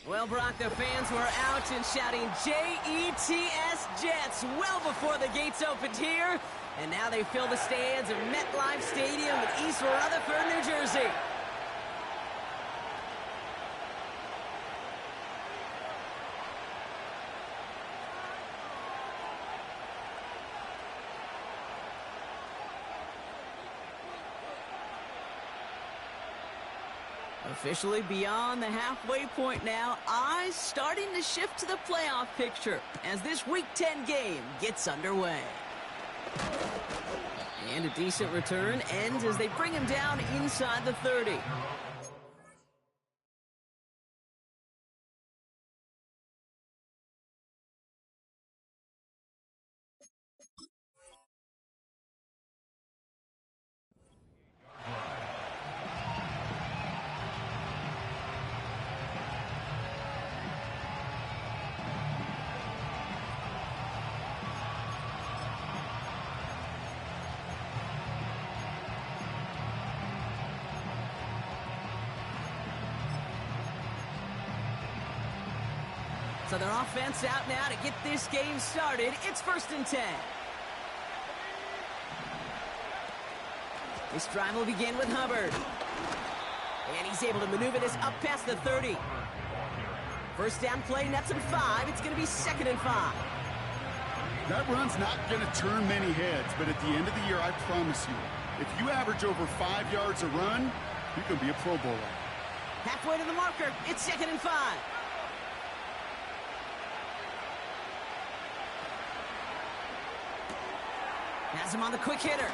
Well, Brock, the fans were out and shouting J-E-T-S, Jets, well before the gates opened here. And now they fill the stands of MetLife Stadium in East Rutherford, New Jersey. Officially beyond the halfway point now, eyes starting to shift to the playoff picture as this Week 10 game gets underway. And a decent return ends as they bring him down inside the 30. So their offense out now to get this game started. It's 1st and 10. This drive will begin with Hubbard. And he's able to maneuver this up past the 30. First down play, nets him 5. It's going to be 2nd and 5. That run's not going to turn many heads, but at the end of the year, I promise you, if you average over 5 yards a run, you can be a Pro Bowler. Halfway to the marker. It's 2nd and 5. Has him on the quick hitter.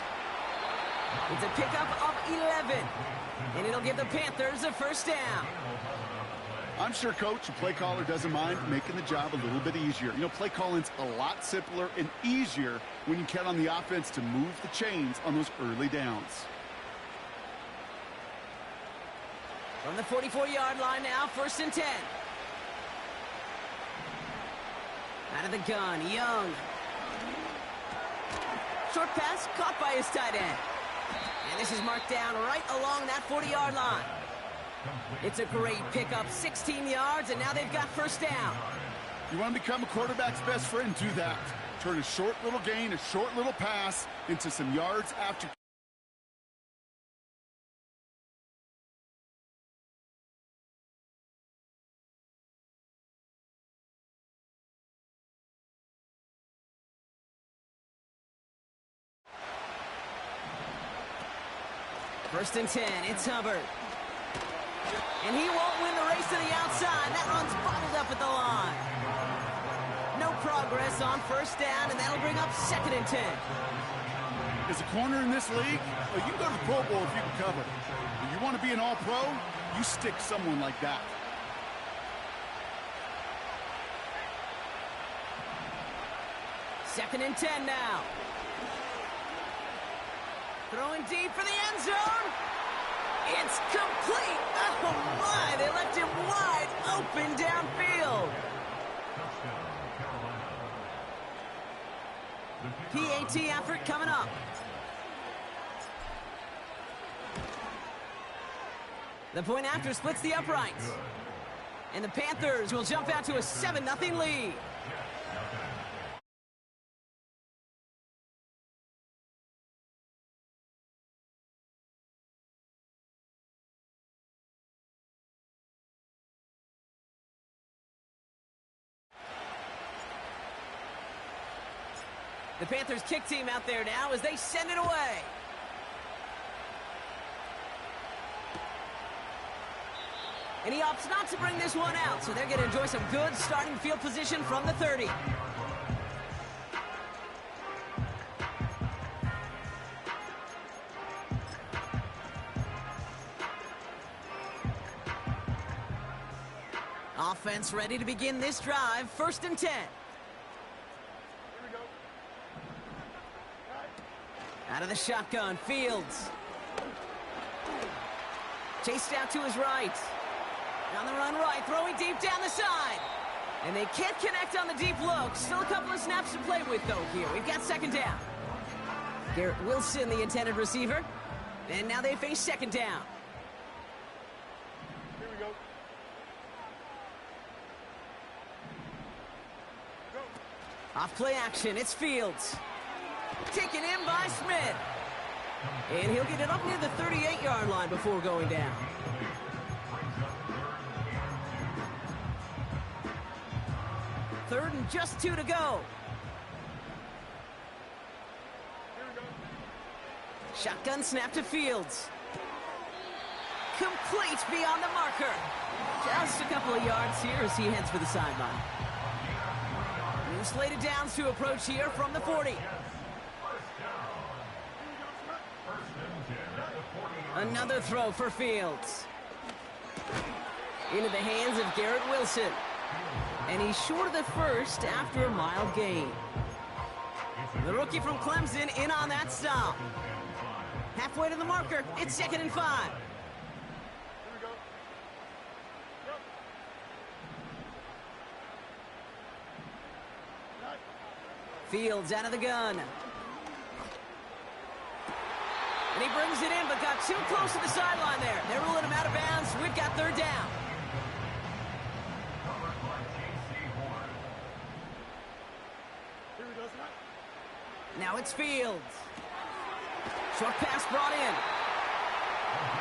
It's a pickup of 11. And it'll give the Panthers a first down. I'm sure Coach, the play caller, doesn't mind making the job a little bit easier. You know, play calling's a lot simpler and easier when you count on the offense to move the chains on those early downs. From the 44-yard line now, 1st and 10. Out of the gun, Young. Short pass caught by his tight end. And this is marked down right along that 40-yard line. It's a great pickup, 16 yards, and now they've got first down. You want to become a quarterback's best friend, do that. Turn a short little gain, a short little pass into some yards after. First and 10, it's Hubbard. And he won't win the race to the outside. That run's bottled up at the line. No progress on first down, and that'll bring up 2nd and 10. As a corner in this league, well, you can go to the Pro Bowl if you can cover. If you want to be an all-pro, you stick someone like that. Second and 10 now. Throwing deep for the end zone. It's complete. Oh, my. They left him wide open downfield. PAT effort coming up. The point after splits the uprights. And the Panthers will jump out to a 7-0 lead. The Panthers kick team out there now as they send it away. And he opts not to bring this one out, so they're going to enjoy some good starting field position from the 30. Offense ready to begin this drive. 1st and 10. Out of the shotgun, Fields. Chased out to his right. On the run right, throwing deep down the side. And they can't connect on the deep look. Still a couple of snaps to play with, though, here. We've got 2nd down. Garrett Wilson, the intended receiver. And now they face 2nd down. Here we go. Off play action, it's Fields. Taken in by Smith. And he'll get it up near the 38-yard line before going down. Third and just 2 to go. Shotgun snap to Fields. Complete beyond the marker. Just a couple of yards here as he heads for the sideline. New slated downs to approach here from the 40. Another throw for Fields. Into the hands of Garrett Wilson. And he's short of the first after a mild gain. The rookie from Clemson in on that stop. Halfway to the marker, it's 2nd and 5. Fields out of the gun. And he brings it in, but got too close to the sideline there. They're ruling him out of bounds. We've got 3rd down. Now it's Fields. Short pass brought in.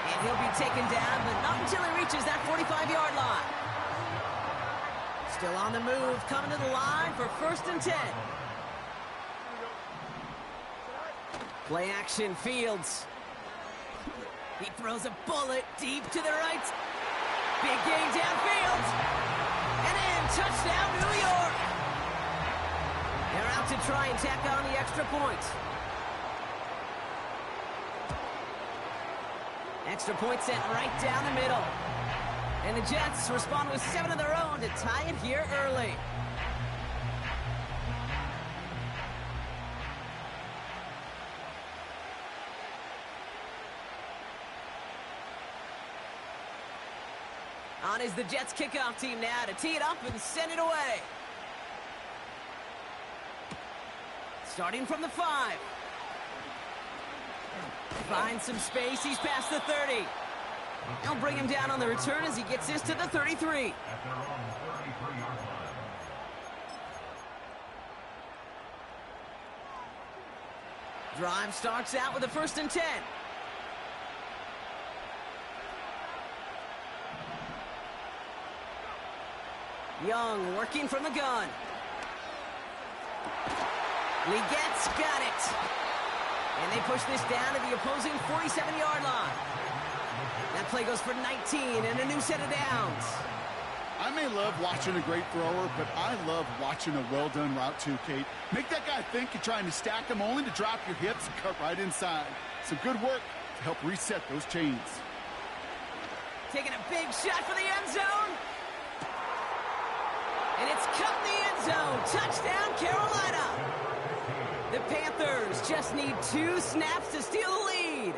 And he'll be taken down, but not until he reaches that 45-yard line. Still on the move, coming to the line for 1st and 10. Play action, Fields. He throws a bullet deep to the right. Big gain downfield. And in, touchdown, New York. They're out to try and tack on the extra point. Extra point sent right down the middle. And the Jets respond with 7 of their own to tie it here early. On is the Jets kickoff team now to tee it up and send it away. Starting from the 5. Finds some space, he's past the 30. They'll bring him down on the return as he gets this to the 33. Drive starts out with a 1st and 10. Young working from the gun. Legette's got it. And they push this down to the opposing 47-yard line. That play goes for 19 and a new set of downs. I may love watching a great thrower, but I love watching a well-done route too, Kate. Make that guy think you're trying to stack him only to drop your hips and cut right inside. Some good work to help reset those chains. Taking a big shot for the end zone. And it's cut in the end zone. Touchdown, Carolina. The Panthers just need 2 snaps to steal the lead.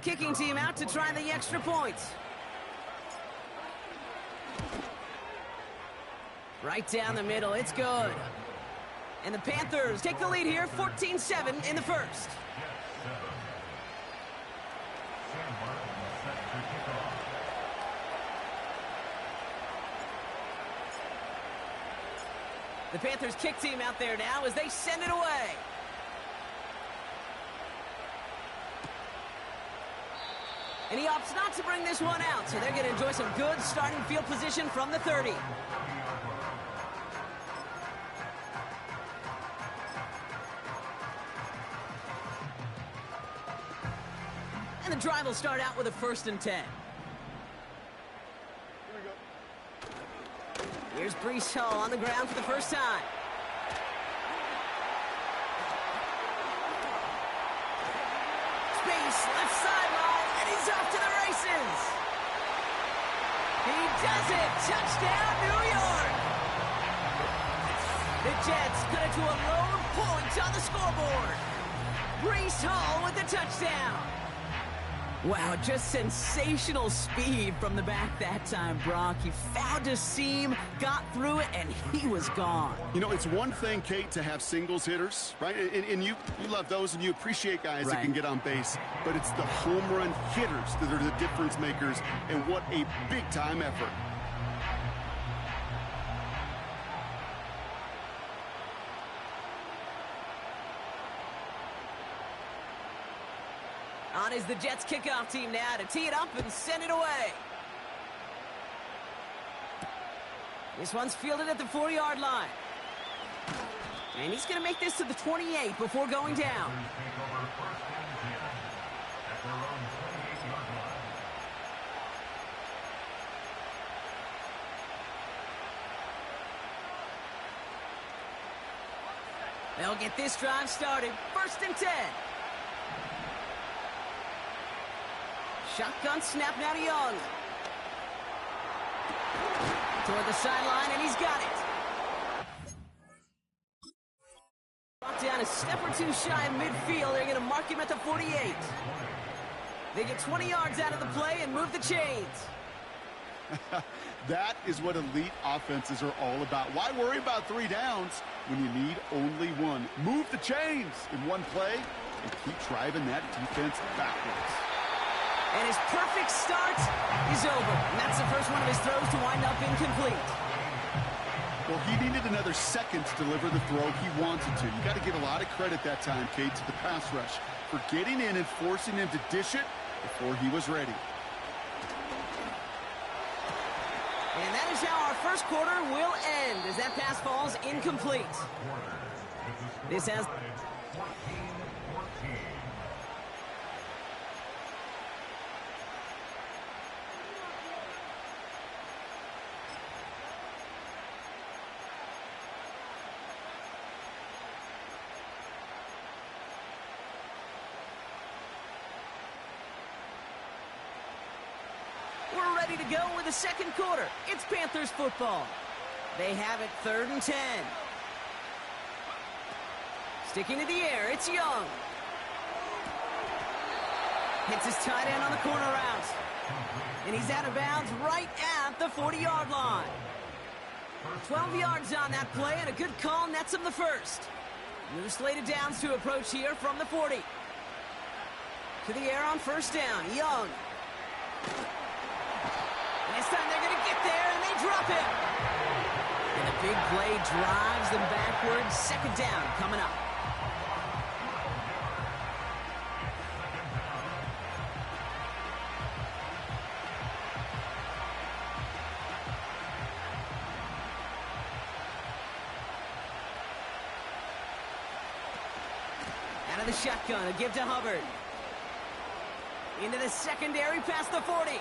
Kicking team out to try the extra point. Right down the middle, it's good. And the Panthers take the lead here, 14-7 in the first. The Panthers kick team out there now as they send it away. And he opts not to bring this one out, so they're going to enjoy some good starting field position from the 30. And the drive will start out with a 1st and 10. Here's Breece Hall on the ground for the first time. Space, left sideline, and he's off to the races. He does it. Touchdown, New York. The Jets cut it to a lone point on the scoreboard. Breece Hall with the touchdown. Wow, just sensational speed from the back that time, Brock. He found a seam, got through it, and he was gone. You know, it's one thing, Kate, to have singles hitters, right? And you love those, and you appreciate guys that can get on base. But it's the home run hitters that are the difference makers, and what a big-time effort. On is the Jets kickoff team now to tee it up and send it away. This one's fielded at the 4-yard line. And he's going to make this to the 28 before going down. They'll get this drive started. 1st and 10. Shotgun snap now to Young. Toward the sideline, and he's got it. Brought down a step or two shy of midfield. They're going to mark him at the 48. They get 20 yards out of the play and move the chains. That is what elite offenses are all about. Why worry about 3 downs when you need only 1? Move the chains in one play and keep driving that defense backwards. And his perfect start is over. And that's the first one of his throws to wind up incomplete. Well, he needed another second to deliver the throw he wanted to. You got to give a lot of credit that time, Kate, to the pass rush for getting in and forcing him to dish it before he was ready. And that is how our first quarter will end as that pass falls incomplete. This has... We're ready to go with the second quarter. It's Panthers football. They have it 3rd and 10. Sticking to the air, it's Young. Hits his tight end on the corner route. And he's out of bounds right at the 40-yard line. 12 yards on that play, and a good call nets him the first. New slated downs to approach here from the 40. To the air on 1st down, Young. This time they're going to get there, and they drop him. And a big play drives them backwards. 2nd down coming up. Out of the shotgun, a give to Hubbard. Into the secondary past the 40.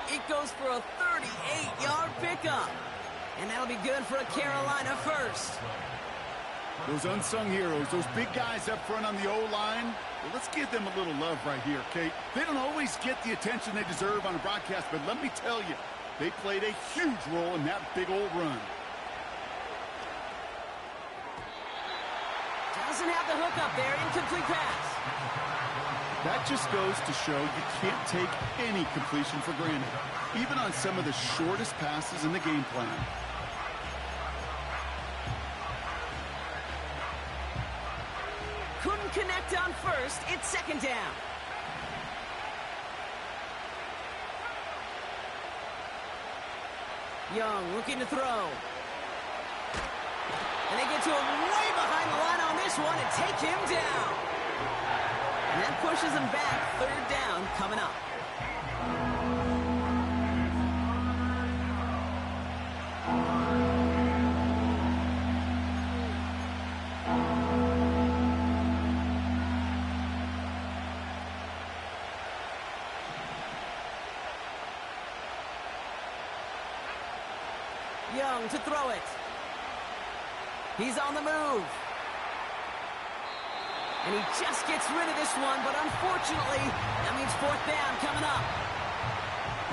It goes for a 38-yard pickup. And that'll be good for a Carolina first. Those unsung heroes, those big guys up front on the O-line, well, let's give them a little love right here, Kate. They don't always get the attention they deserve on a broadcast, but let me tell you, they played a huge role in that big old run. Doesn't have the hook up there. Incomplete pass. That just goes to show you can't take any completion for granted, even on some of the shortest passes in the game plan. Couldn't connect on 1st. It's 2nd down. Young looking to throw. And they get to him way behind the line on this one and take him down. And that pushes him back. 3rd down coming up. Young to throw it. He's on the move. And he just gets rid of this one, but unfortunately, that means 4th down coming up.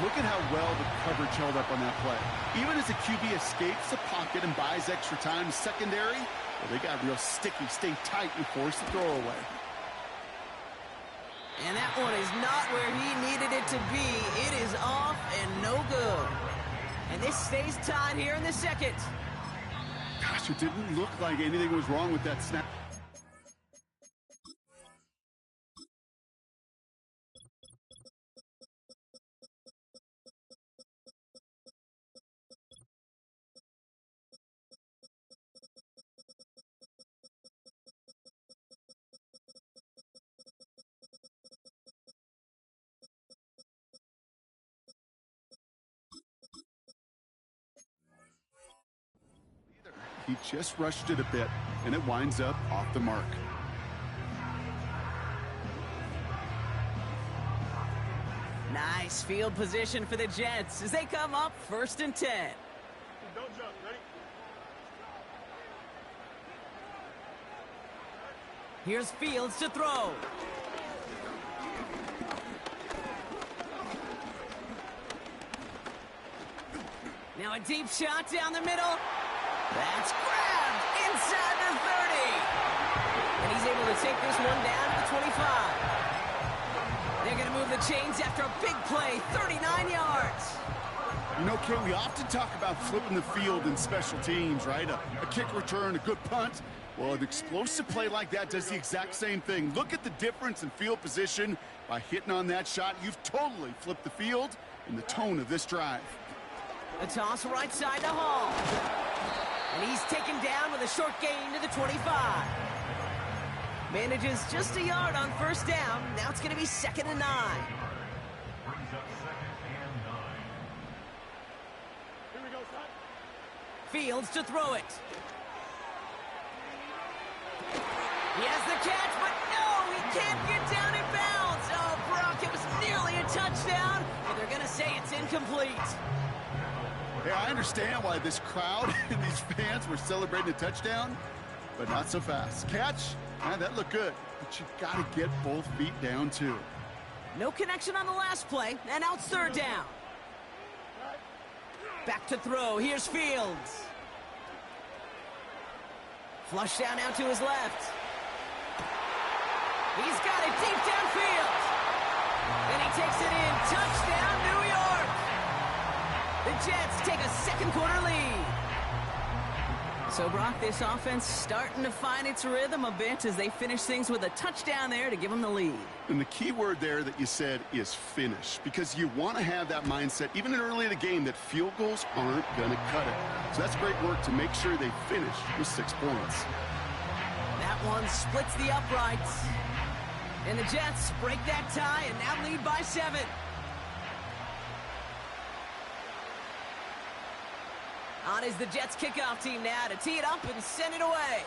Look at how well the coverage held up on that play. Even as the QB escapes the pocket and buys extra time secondary, well, they got real sticky, stay tight, and force the throw away. And that one is not where he needed it to be. It is off and no good. And this stays tied here in the second. Gosh, it didn't look like anything was wrong with that snap. He just rushed it a bit, and it winds up off the mark. Nice field position for the Jets as they come up 1st and 10. Don't jump, ready? Here's Fields to throw. Now a deep shot down the middle. That's grabbed inside the 30. And he's able to take this one down to the 25. They're going to move the chains after a big play, 39 yards. You know, Kate, we often talk about flipping the field in special teams, right? A kick return, a good punt. Well, an explosive play like that does the exact same thing. Look at the difference in field position. By hitting on that shot, you've totally flipped the field and the tone of this drive. A toss right side to Hall. And he's taken down with a short gain to the 25. Manages just a yard on 1st down. Now it's going to be 2nd and 9. Here we go, son. Fields to throw it. He has the catch, but no, he can't get down in bounds. Oh, Brock, it was nearly a touchdown, but they're going to say it's incomplete. Hey, I understand why this crowd and these fans were celebrating a touchdown, but not so fast. Catch, that looked good, but you got to get both feet down, too. No connection on the last play, and now it's 3rd down. Back to throw. Here's Fields. Flush down out to his left. He's got it deep downfield. And he takes it in. Touchdown, New York. The Jets take a 2nd quarter lead. So, Brock, this offense starting to find its rhythm a bit as they finish things with a touchdown there to give them the lead. And the key word there that you said is finish, because you want to have that mindset, even early in the game, that field goals aren't going to cut it. So that's great work to make sure they finish with 6 points. That one splits the uprights. And the Jets break that tie and now lead by 7. On is the Jets kickoff team now to tee it up and send it away.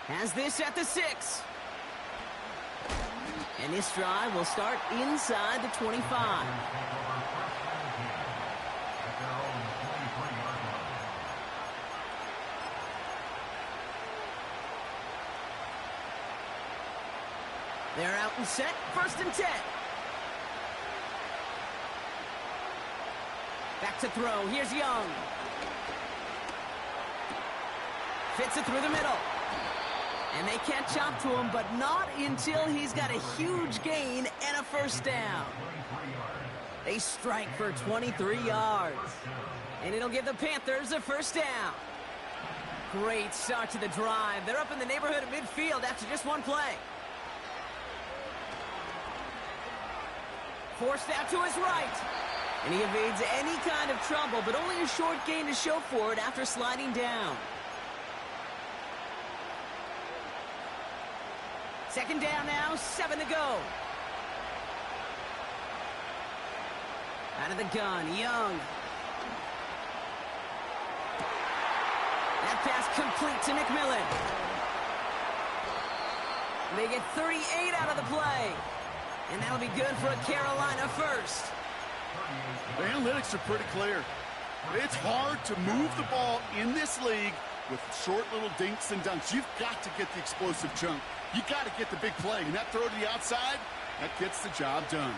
Has this at the 6. And this drive will start inside the 25. They're out and set, 1st and 10. Back to throw. Here's Young. Fits it through the middle. And they can't chop to him, but not until he's got a huge gain and a 1st down. They strike for 23 yards. And it'll give the Panthers a 1st down. Great start to the drive. They're up in the neighborhood of midfield after just one play. Forced out to his right. And he evades any kind of trouble, but only a short gain to show for it after sliding down. 2nd down now, 7 to go. Out of the gun, Young. That pass complete to McMillan. They get 38 out of the play. And that'll be good for a Carolina 1st. The analytics are pretty clear. It's hard to move the ball in this league with short little dinks and dunks. You've got to get the explosive chunk. You got to get the big play. And that throw to the outside, that gets the job done.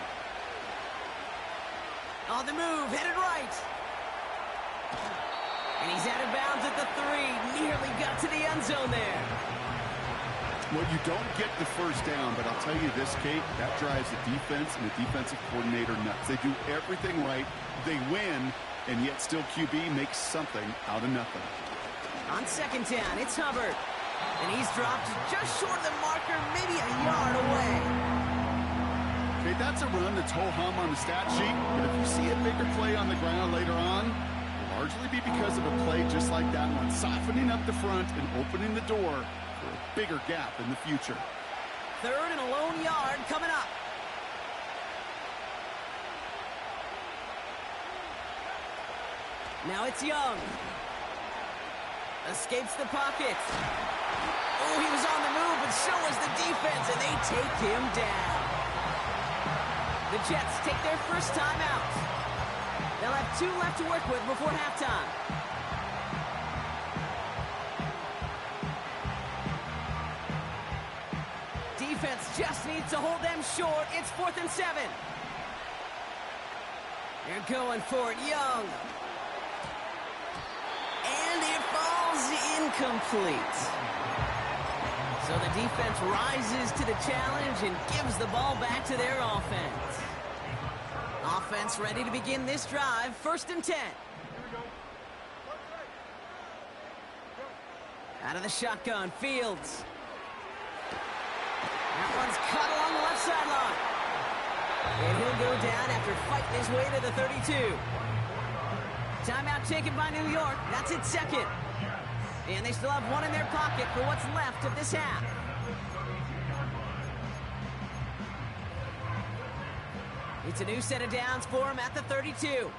On the move, headed right. And he's out of bounds at the 3. Nearly got to the end zone there. Well, you don't get the first down, but I'll tell you this, Kate, that drives the defense and the defensive coordinator nuts. They do everything right. They win, and yet still QB makes something out of nothing. On second down, it's Hubbard. And he's dropped just short of the marker, maybe a yard away. Okay, that's a run that's ho-hum on the stat sheet, but if you see a bigger play on the ground later on, it'll largely be because of a play just like that one, softening up the front and opening the door for a bigger gap in the future. Third and a lone yard coming up. Now it's Young. Escapes the pocket. Oh, he was on the move, but so was the defense, and they take him down. The Jets take their first time out. They'll have 2 left to work with before halftime. Defense just needs to hold them short. It's 4th and 7. They're going for it, Young. And it falls incomplete. So the defense rises to the challenge and gives the ball back to their offense. Offense ready to begin this drive. 1st and 10. Out of the shotgun, Fields. That one's cut along the left sideline. And he'll go down after fighting his way to the 32. Timeout taken by New York. That's its second. And they still have 1 in their pocket for what's left of this half. It's a new set of downs for him at the 32. Here we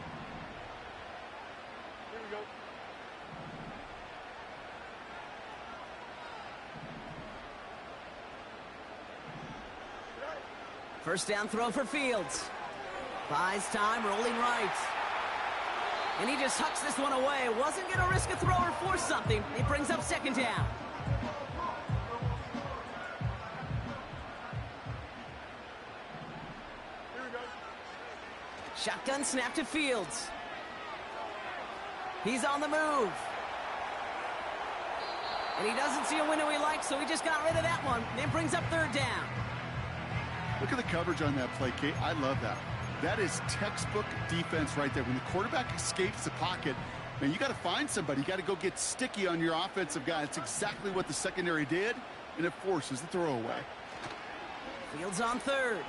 go. First down throw for Fields. Buys time, rolling right. And he just hucks this one away. Wasn't going to risk a throw or force something. It brings up second down. Here we go. Shotgun snap to Fields. He's on the move. And he doesn't see a window he likes, so he just got rid of that one. It brings up third down. Look at the coverage on that play, Kate. I love that. That is textbook defense right there. When the quarterback escapes the pocket, man, you got to find somebody. You got to go get sticky on your offensive guy. It's exactly what the secondary did, and it forces the throwaway. Fields on third.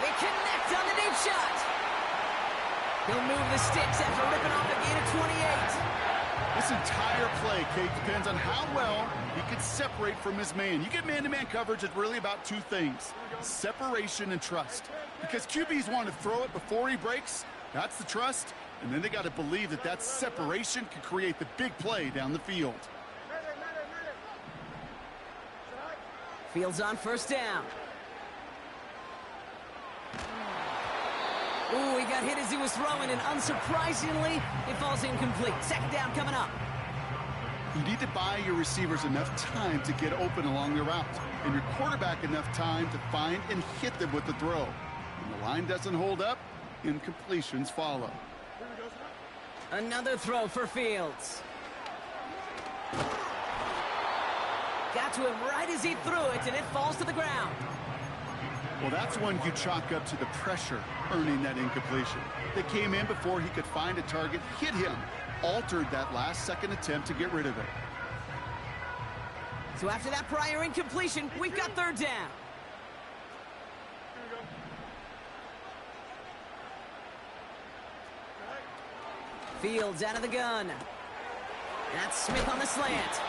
They connect on the deep shot. He'll move the sticks after ripping off a gain of 28. This entire play, Kate, depends on how well he can separate from his man. You get man-to-man coverage, it's really about 2 things, separation and trust. Because QBs want to throw it before he breaks, that's the trust, and then they got to believe that that separation can create the big play down the field. Fields on first down. Ooh, he got hit as he was throwing, and unsurprisingly, it falls incomplete. Second down coming up. You need to buy your receivers enough time to get open along the route, and your quarterback enough time to find and hit them with the throw. When the line doesn't hold up, incompletions follow. Another throw for Fields. Got to him right as he threw it, and it falls to the ground. Well, that's one you chalk up to the pressure earning that incompletion. They came in before he could find a target, hit him, altered that last-second attempt to get rid of it. So after that prior incompletion, we've got third down. Fields out of the gun. That's Smith on the slant.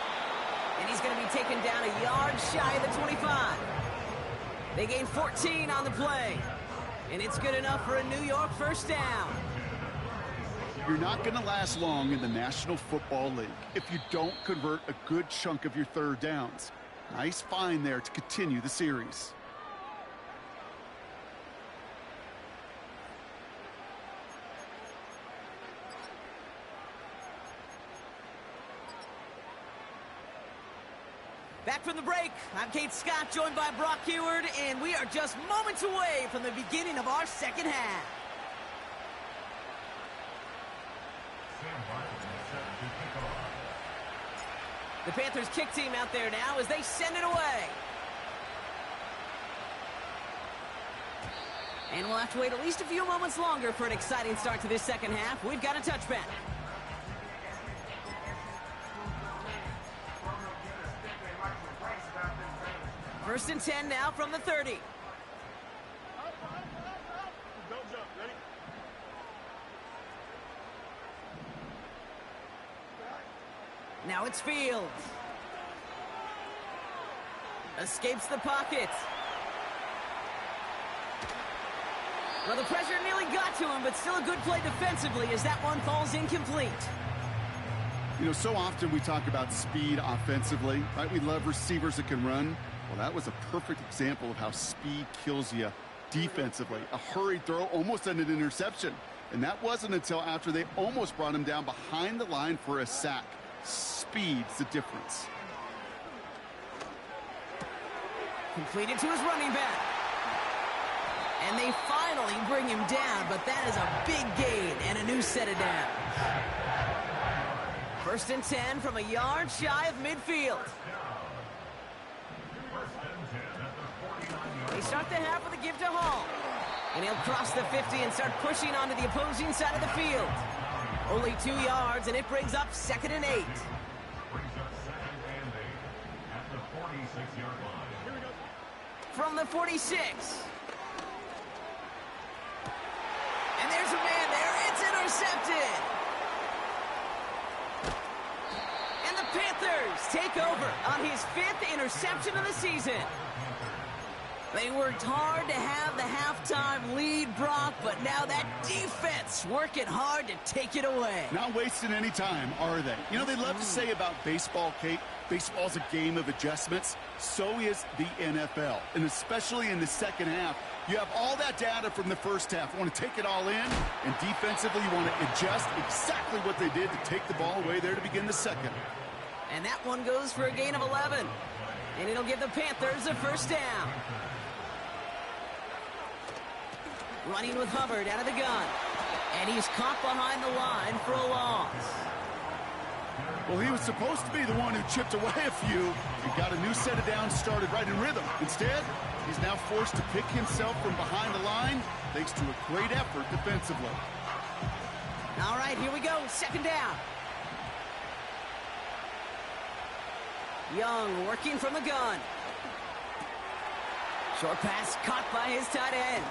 And he's going to be taken down a yard shy of the 25. They gain 14 on the play. And it's good enough for a New York first down. You're not going to last long in the National Football League if you don't convert a good chunk of your third downs. Nice find there to continue the series. Back from the break, I'm Kate Scott, joined by Brock Heward, and we are just moments away from the beginning of our second half. The Panthers kick team out there now as they send it away. And we'll have to wait at least a few moments longer for an exciting start to this second half. We've got a touchback. First and 10 now from the 30. Don't jump. Ready? Now it's Fields. Escapes the pocket. Well, the pressure nearly got to him, but still a good play defensively as that one falls incomplete. You know, so often we talk about speed offensively, right? We love receivers that can run. Well, that was a perfect example of how speed kills you defensively. A hurried throw almost ended an interception. And that wasn't until after they almost brought him down behind the line for a sack. Speed's the difference. Completed to his running back. And they finally bring him down, but that is a big gain and a new set of downs. First and 10 from a yard shy of midfield. They start the half with a give to Hall. And he'll cross the 50 and start pushing onto the opposing side of the field. Only 2 yards, and it brings up 2nd and 8. From the 46. And there's a man there. It's intercepted. And the Panthers take over on his 5th interception of the season. They worked hard to have the halftime lead, Brock, but now that defense working hard to take it away. Not wasting any time, are they? You know, they love to say about baseball, Kate, baseball's a game of adjustments. So is the NFL. And especially in the second half, you have all that data from the first half. You want to take it all in, and defensively you want to adjust exactly what they did to take the ball away there to begin the second. And that one goes for a gain of 11. And it'll give the Panthers a first down. Running with Hubbard out of the gun. And he's caught behind the line for a loss. Well, he was supposed to be the one who chipped away a few and got a new set of downs started right in rhythm. Instead, he's now forced to pick himself from behind the line thanks to a great effort defensively. All right, here we go. 2nd down. Young working from the gun. Short pass caught by his tight end.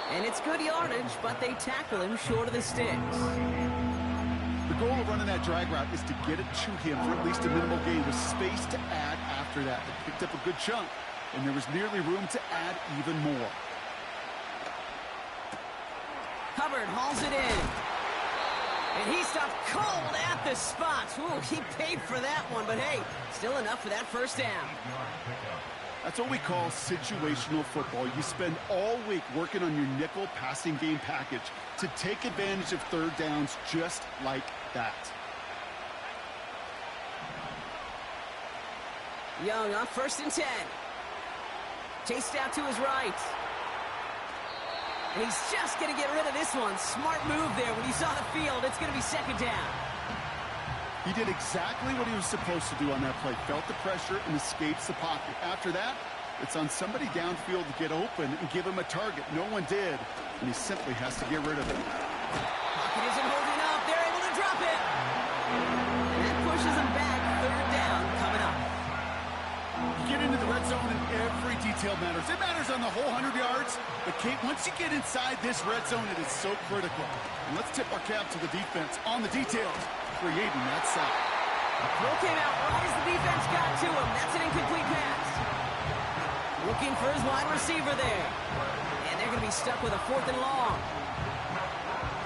And it's good yardage, but they tackle him short of the sticks. The goal of running that drag route is to get it to him for at least a minimal gain with space to add after that. They picked up a good chunk, and there was nearly room to add even more. Hubbard hauls it in. And he stopped cold at the spot. Ooh, he paid for that one, but hey, still enough for that first down. That's what we call situational football. You spend all week working on your nickel passing game package to take advantage of third downs just like that. Young on 1st and 10. Chased out to his right. And he's just going to get rid of this one. Smart move there. When you saw the field, it's going to be 2nd down. He did exactly what he was supposed to do on that play. Felt the pressure and escapes the pocket. After that, it's on somebody downfield to get open and give him a target. No one did, and he simply has to get rid of it. Pocket isn't holding up. They're able to drop it. And that pushes him back. 3rd down coming up. You get into the red zone and every detail matters. It matters on the whole 100 yards. But, Kate, once you get inside this red zone, it is so critical. And let's tip our cap to the defense on the details, creating that sack. Throw came out right as the defense got to him. That's an incomplete pass. Looking for his wide receiver there. And they're going to be stuck with a 4th and long.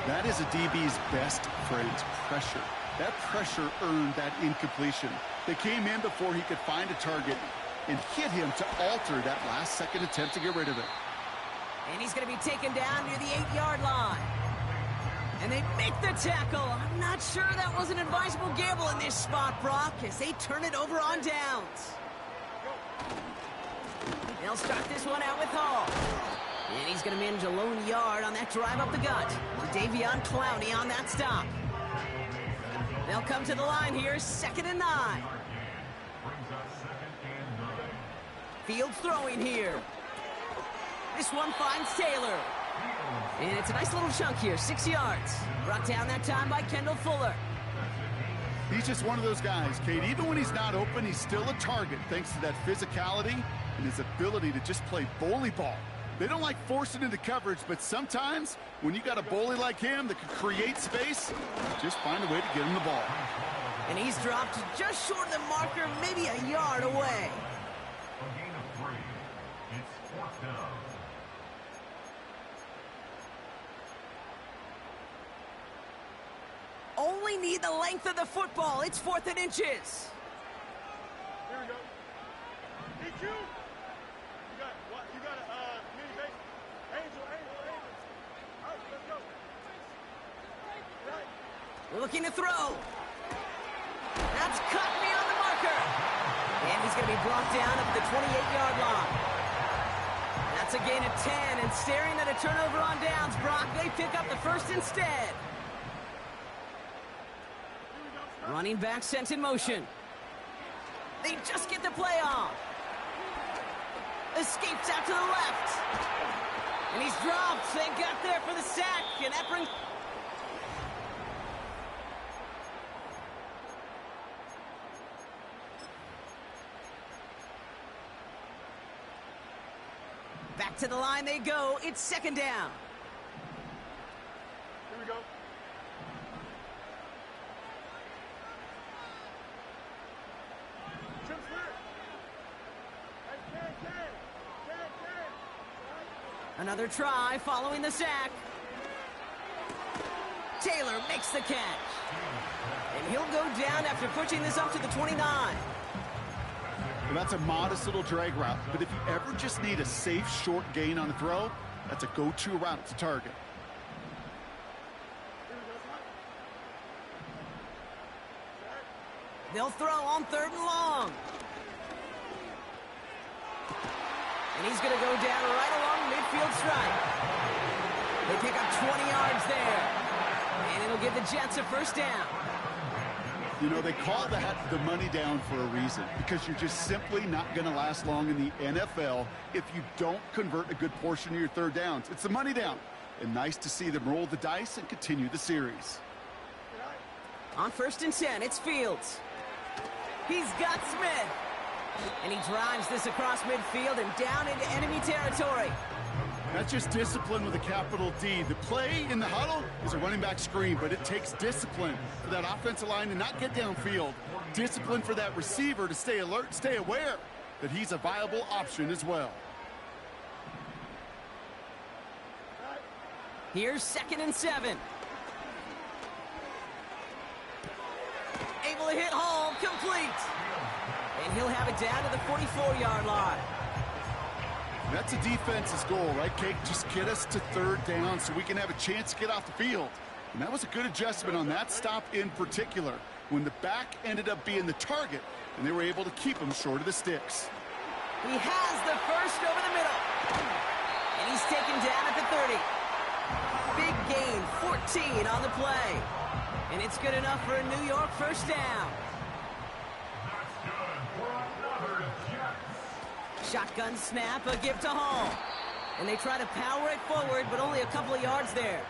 That is a DB's best phrase, pressure. That pressure earned that incompletion. They came in before he could find a target and hit him to alter that last-second attempt to get rid of it. And he's going to be taken down near the 8-yard line. And they make the tackle. I'm not sure that was an advisable gamble in this spot, Brock, as they turn it over on downs. They'll start this one out with Hall. And he's going to manage a lone yard on that drive up the gut. Davion Clowney on that stop. They'll come to the line here, 2nd and 9. Fields throwing here. This one finds Taylor. And it's a nice little chunk here, 6 yards. Brought down that time by Kendall Fuller. He's just one of those guys, Kate. Even when he's not open, he's still a target thanks to that physicality and his ability to just play bully ball. They don't like forcing into coverage, but sometimes when you got a bully like him that can create space, just find a way to get him the ball. And he's dropped just short of the marker, maybe a yard away. A gain of 3. It's 4th down. Only need the length of the football. It's 4th and inches. Here we go. DQ. You got a mini base. Angel. All right, let's go. Right. Looking to throw. That's cut beyond the marker. And he's going to be brought down at the 28-yard line. That's a gain of 10, and staring at a turnover on downs, Brock, they pick up the first instead. Running back sent in motion. They just get the play off. Escapes out to the left. And he's dropped. They got there for the sack, and that brings... Back to the line they go. It's 2nd down. Here we go. Another try following the sack. Taylor makes the catch. And he'll go down after pushing this up to the 29. Well, that's a modest little drag route, but if you ever just need a safe short gain on the throw, that's a go-to route to target. They'll throw on 3rd and long. And he's going to go down right along midfield stripe. They pick up 20 yards there. And it'll give the Jets a 1st down. You know, they call that the money down for a reason, because you're just simply not going to last long in the NFL if you don't convert a good portion of your 3rd downs. It's the money down. And nice to see them roll the dice and continue the series. On 1st and 10, it's Fields. He's got Smith. And he drives this across midfield and down into enemy territory. That's just discipline with a capital D. The play in the huddle is a running back screen, but it takes discipline for that offensive line to not get downfield. Discipline for that receiver to stay alert, stay aware that he's a viable option as well. Here's 2nd and 7. Able to hit Hall, complete. And he'll have it down to the 44-yard line. That's a defense's goal, right, Kate? Just get us to 3rd down so we can have a chance to get off the field. And that was a good adjustment on that stop in particular, when the back ended up being the target, and they were able to keep him short of the sticks. He has the first over the middle. And he's taken down at the 30. Big gain, 14 on the play. And it's good enough for a New York 1st down. That's good for another Jets. Shotgun snap, a give to Hall. And they try to power it forward, but only a couple of yards there.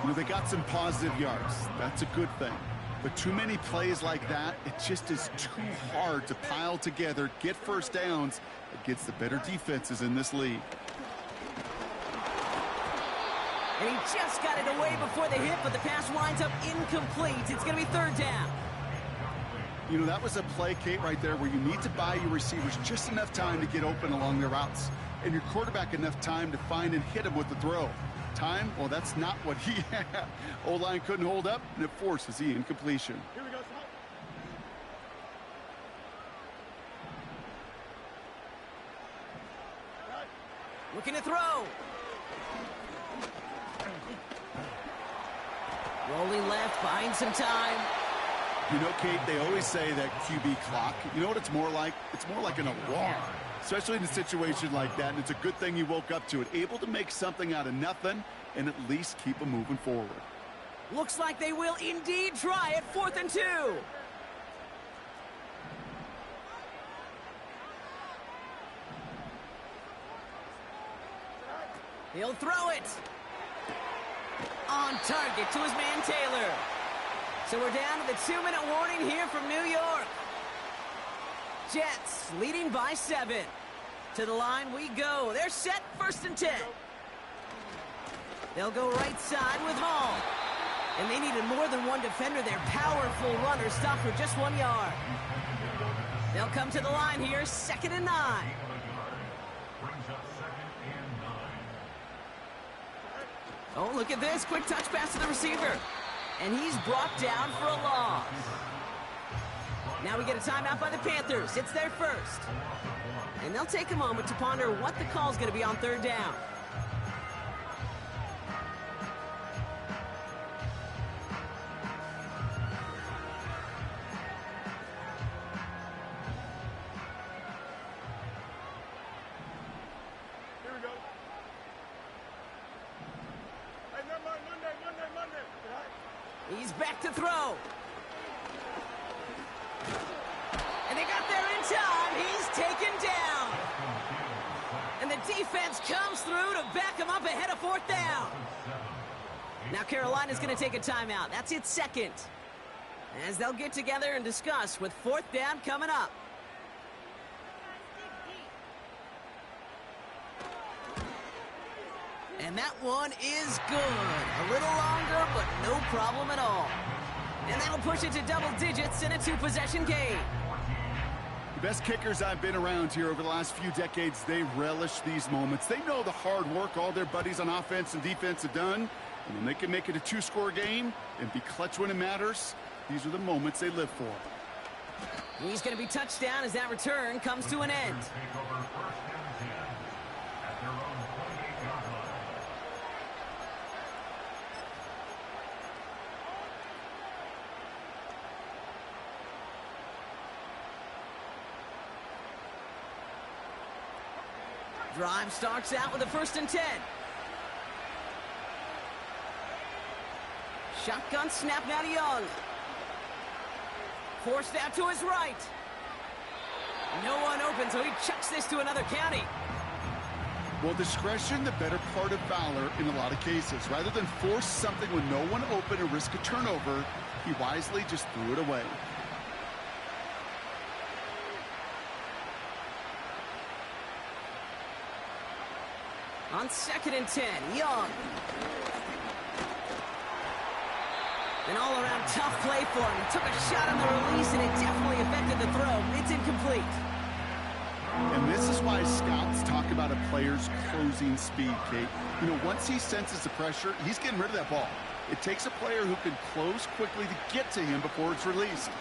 You know, they got some positive yards. That's a good thing. But too many plays like that, it just is too hard to pile together, get 1st downs against the better defenses in this league. And he just got it away before the hit, but the pass winds up incomplete. It's going to be 3rd down. You know, that was a play, Kate, right there where you need to buy your receivers just enough time to get open along their routes, and your quarterback enough time to find and hit him with the throw. Time, well, that's not what he had. O-line couldn't hold up, and it forces the incompletion. Here we go. Looking to throw. Rolling left, buying some time. You know, Kate, they always say that QB clock. You know what it's more like? It's more like an alarm, especially in a situation like that. And it's a good thing you woke up to it, able to make something out of nothing and at least keep them moving forward. Looks like they will indeed try it. 4th and 2. He'll throw it. On target to his man Taylor. So we're down to the 2-minute warning here from New York. Jets leading by 7. To the line we go. They're set, 1st and 10. They'll go right side with Hall. And they needed more than one defender. Their powerful runner stopped for just 1 yard. They'll come to the line here, 2nd and 9. Oh, look at this. Quick touch pass to the receiver. And he's brought down for a loss. Now we get a timeout by the Panthers. It's their first. And they'll take a moment to ponder what the call's going to be on 3rd down. Here we go. Hey, never mind. Monday. He's back to throw. And they got there in time. He's taken down. And the defense comes through to back him up ahead of 4th down. Now Carolina's going to take a timeout. That's its 2nd. As they'll get together and discuss with 4th down coming up. And that one is good. A little longer, but no problem at all. And that'll push it to double digits in a 2-possession game. The best kickers I've been around here over the last few decades, they relish these moments. They know the hard work all their buddies on offense and defense have done. And when they can make it a 2-score game and be clutch when it matters, these are the moments they live for. He's going to be touched down as that return comes to an end. Drive starts out with a 1st and 10. Shotgun snap now to Young. Forced out to his right. No one open, so he chucks this to another county. Well, discretion, the better part of valor in a lot of cases. Rather than force something when no one open and risk a turnover, he wisely just threw it away. On 2nd and 10, Young. An all-around tough play for him. He took a shot on the release, and it definitely affected the throw. It's incomplete. And this is why scouts talk about a player's closing speed, Kate. You know, once he senses the pressure, he's getting rid of that ball. It takes a player who can close quickly to get to him before it's released.